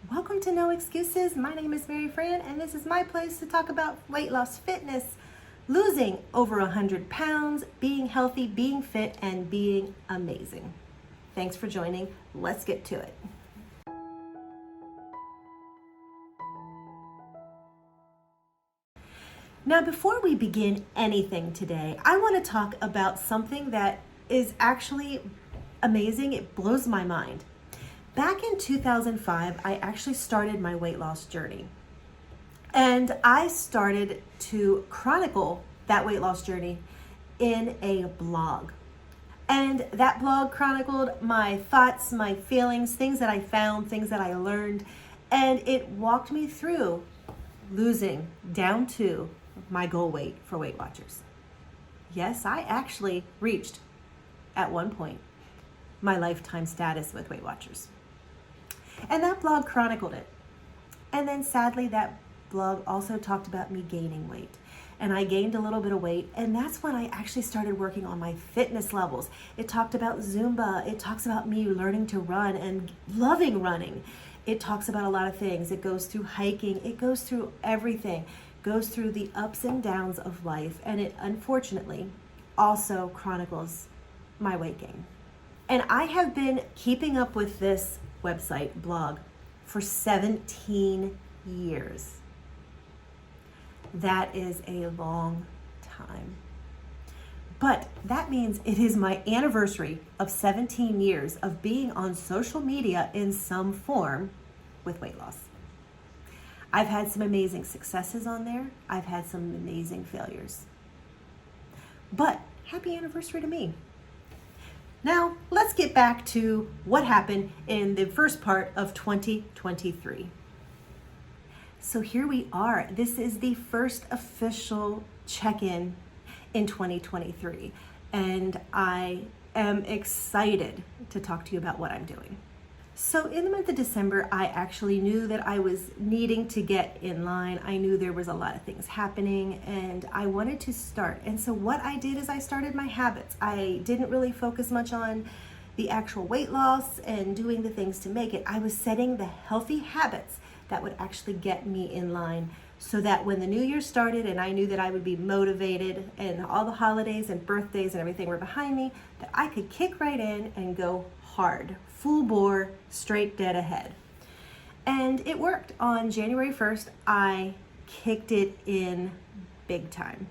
Welcome to No Excuses. My name is Mary Fran, and this is my place to talk about weight loss, fitness, losing over 100 pounds, being healthy, being fit, and being amazing. Thanks for joining. Let's get to it. Now, before we begin anything today, I want to talk about something that is actually amazing. It blows my mind. Back in 2005, I actually started my weight loss journey. And I started to chronicle that weight loss journey in a blog. And that blog chronicled my thoughts, my feelings, things that I found, things that I learned. And it walked me through losing down to my goal weight for Weight Watchers. Yes, I actually reached, at one point, my lifetime status with Weight Watchers. And that blog chronicled it. And then sadly, that blog also talked about me gaining weight. And I gained a little bit of weight, and that's when I actually started working on my fitness levels. It talked about Zumba. It talks about me learning to run and loving running. It talks about a lot of things. It goes through hiking. It goes through everything. It goes through the ups and downs of life. And it unfortunately also chronicles my weight gain. And I have been keeping up with this website, blog, for 17 years. That is a long time. But that means it is my anniversary of 17 years of being on social media in some form with weight loss. I've had some amazing successes on there. I've had some amazing failures. But happy anniversary to me. Now, let's get back to what happened in the first part of 2023. So here we are. This is the first official check-in in 2023, and I am excited to talk to you about what I'm doing. So in the month of December, I actually knew that I was needing to get in line. I knew there was a lot of things happening and I wanted to start. And so what I did is I started my habits. I didn't really focus much on the actual weight loss and doing the things to make it. I was setting the healthy habits that would actually get me in line so that when the new year started and I knew that I would be motivated and all the holidays and birthdays and everything were behind me, that I could kick right in and go hard, full bore, straight dead ahead. And it worked. On January 1st, I kicked it in big time.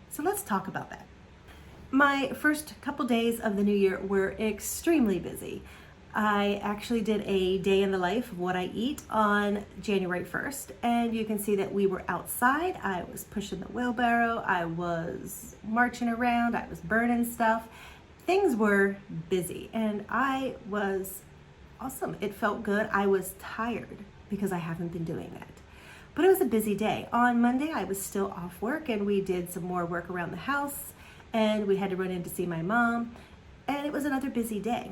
So let's talk about that. My first couple days of the new year were extremely busy. I actually did a day in the life of what I eat on January 1st, and you can see that we were outside. I was pushing the wheelbarrow, I was marching around, I was burning stuff. Things were busy, and I was awesome. It felt good. I was tired because I haven't been doing that. But it was a busy day. On Monday, I was still off work, and we did some more work around the house, and we had to run in to see my mom, and it was another busy day.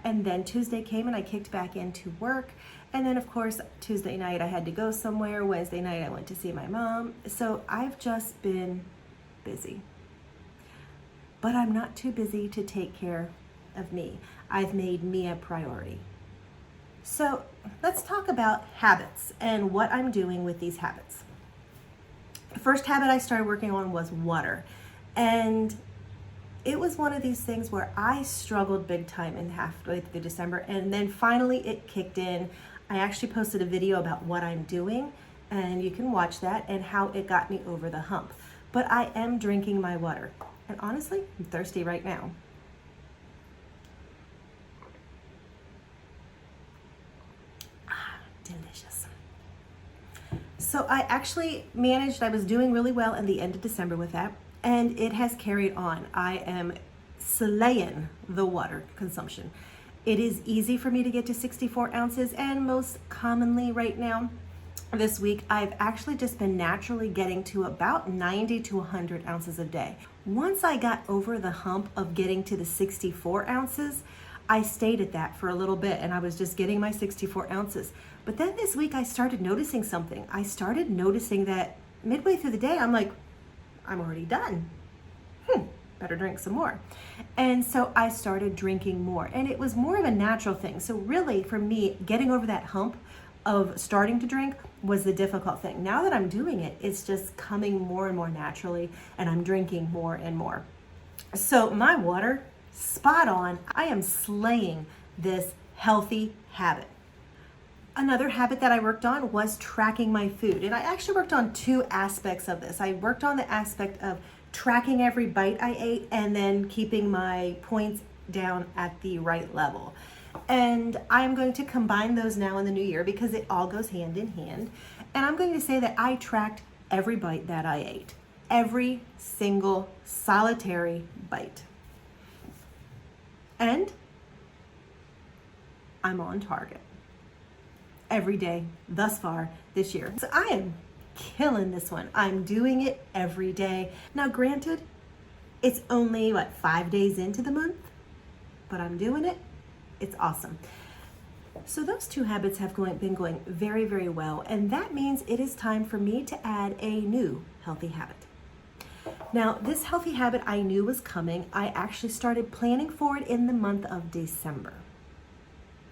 And then Tuesday came and I kicked back into work. And then of course, Tuesday night I had to go somewhere. Wednesday night I went to see my mom. So I've just been busy. But I'm not too busy to take care of me. I've made me a priority. So let's talk about habits and what I'm doing with these habits. The first habit I started working on was water. And it was one of these things where I struggled big time in halfway through December, and then finally it kicked in. I actually posted a video about what I'm doing, and you can watch that and how it got me over the hump. But I am drinking my water, and honestly, I'm thirsty right now. Delicious. So I actually managed, I was doing really well in the end of December with that. And it has carried on. I am slaying the water consumption. It is easy for me to get to 64 ounces, and most commonly right now, this week, I've actually just been naturally getting to about 90 to 100 ounces a day. Once I got over the hump of getting to the 64 ounces, I stayed at that for a little bit, and I was just getting my 64 ounces. But then this week, I started noticing something. I started noticing that midway through the day, I'm like, I'm already done. Better drink some more. And so I started drinking more, and it was more of a natural thing. So really for me, getting over that hump of starting to drink was the difficult thing. Now that I'm doing it, it's just coming more and more naturally, and I'm drinking more and more. So my water, spot on. I am slaying this healthy habit. Another habit that I worked on was tracking my food. And I actually worked on two aspects of this. I worked on the aspect of tracking every bite I ate and then keeping my points down at the right level. And I'm going to combine those now in the new year because it all goes hand in hand. And I'm going to say that I tracked every bite that I ate. Every single solitary bite. And I'm on target every day thus far this year. So I am killing this one. I'm doing it every day. Now, granted, it's only 5 days into the month, but I'm doing it. It's awesome. So those two habits have been going very, very well. And that means it is time for me to add a new healthy habit. Now, this healthy habit I knew was coming. I actually started planning for it in the month of December.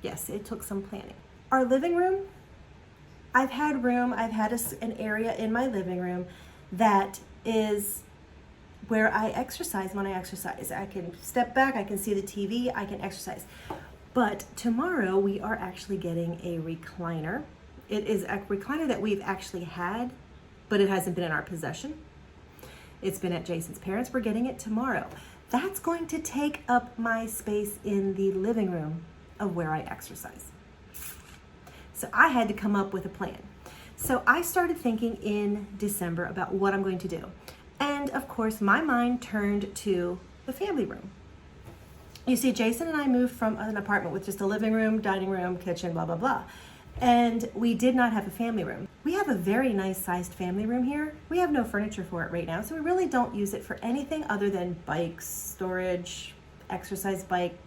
Yes, it took some planning. Our living room, I've had an area in my living room that is where I exercise when I exercise. I can step back, I can see the TV, I can exercise. But tomorrow we are actually getting a recliner. It is a recliner that we've actually had, but it hasn't been in our possession. It's been at Jason's parents'. We're getting it tomorrow. That's going to take up my space in the living room of where I exercise. So I had to come up with a plan. So I started thinking in December about what I'm going to do. And of course, my mind turned to the family room. You see, Jason and I moved from an apartment with just a living room, dining room, kitchen, blah, blah, blah. And we did not have a family room. We have a very nice sized family room here. We have no furniture for it right now, so we really don't use it for anything other than bikes, storage, exercise bike,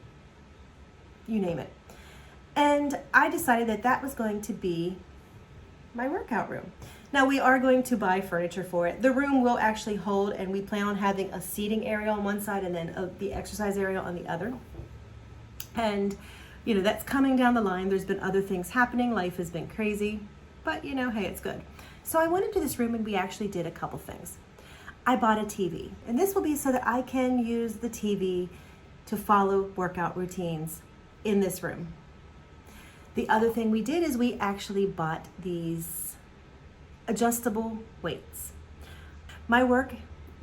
you name it. And I decided that that was going to be my workout room. Now we are going to buy furniture for it. The room will actually hold, and we plan on having a seating area on one side and then the exercise area on the other. And that's coming down the line. There's been other things happening. Life has been crazy, but hey, it's good. So I went into this room and we actually did a couple things. I bought a TV, and this will be so that I can use the TV to follow workout routines in this room. The other thing we did is we actually bought these adjustable weights. My work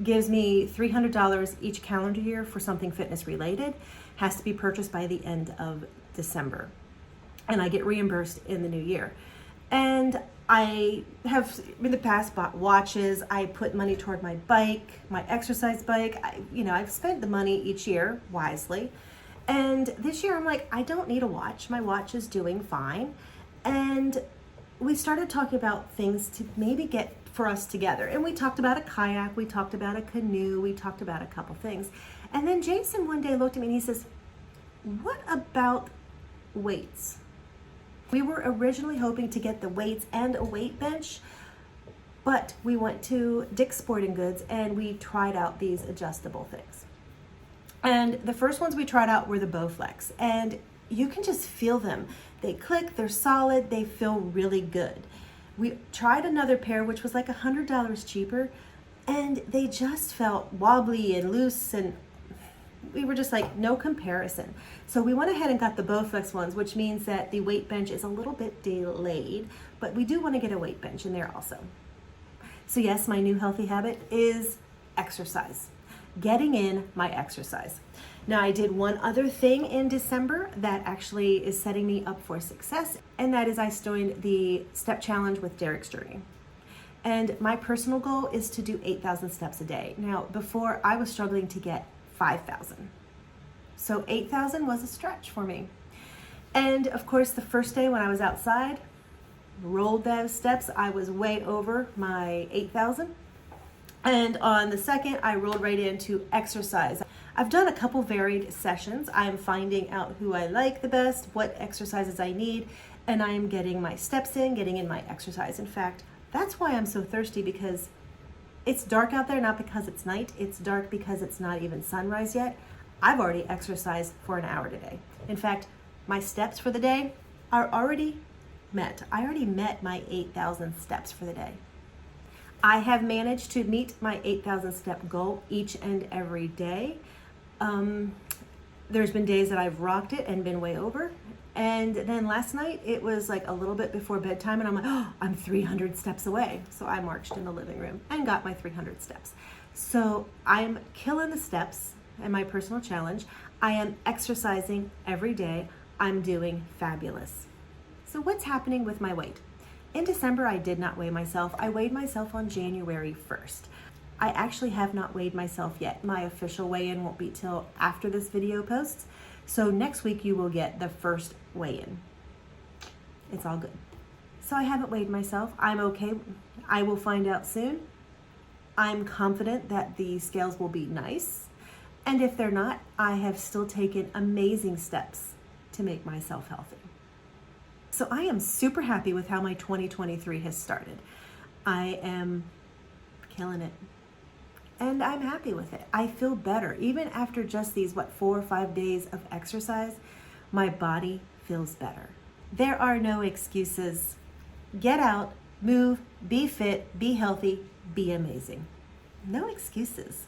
gives me $300 each calendar year for something fitness related. Has to be purchased by the end of December. And I get reimbursed in the new year. And I have in the past bought watches. I put money toward my bike, my exercise bike. I've spent the money each year wisely. And this year I'm like, I don't need a watch. My watch is doing fine. And we started talking about things to maybe get for us together. And we talked about a kayak, we talked about a canoe, we talked about a couple things. And then Jason one day looked at me and he says, what about weights? We were originally hoping to get the weights and a weight bench, but we went to Dick's Sporting Goods and we tried out these adjustable things. And the first ones we tried out were the Bowflex, and you can just feel them. They click, they're solid, they feel really good. We tried another pair, which was like $100 cheaper, and they just felt wobbly and loose, and we were just like, no comparison. So we went ahead and got the Bowflex ones, which means that the weight bench is a little bit delayed, but we do want to get a weight bench in there also. So yes, my new healthy habit is exercise. Getting in my exercise. Now I did one other thing in December that actually is setting me up for success, and that is I joined the step challenge with Derek's Journey. And my personal goal is to do 8,000 steps a day. Now before I was struggling to get 5,000. So 8,000 was a stretch for me. And of course the first day when I was outside, rolled those steps, I was way over my 8,000. And on the second, I rolled right into exercise. I've done a couple varied sessions. I'm finding out who I like the best, what exercises I need, and I am getting my steps in, getting in my exercise. In fact, that's why I'm so thirsty, because it's dark out there, not because it's night. It's dark because it's not even sunrise yet. I've already exercised for an hour today. In fact, my steps for the day are already met. I already met my 8,000 steps for the day. I have managed to meet my 8,000 step goal each and every day. There's been days that I've rocked it and been way over. And then last night it was like a little bit before bedtime and I'm like, oh, I'm 300 steps away. So I marched in the living room and got my 300 steps. So I'm killing the steps in my personal challenge. I am exercising every day. I'm doing fabulous. So what's happening with my weight? In December, I did not weigh myself. I weighed myself on January 1st. I actually have not weighed myself yet. My official weigh-in won't be till after this video posts. So next week you will get the first weigh-in. It's all good. So I haven't weighed myself. I'm okay. I will find out soon. I'm confident that the scales will be nice. And if they're not, I have still taken amazing steps to make myself healthy. So I am super happy with how my 2023 has started. I am killing it. And I'm happy with it. I feel better. Even after just these, 4 or 5 days of exercise, my body feels better. There are no excuses. Get out, move, be fit, be healthy, be amazing. No excuses.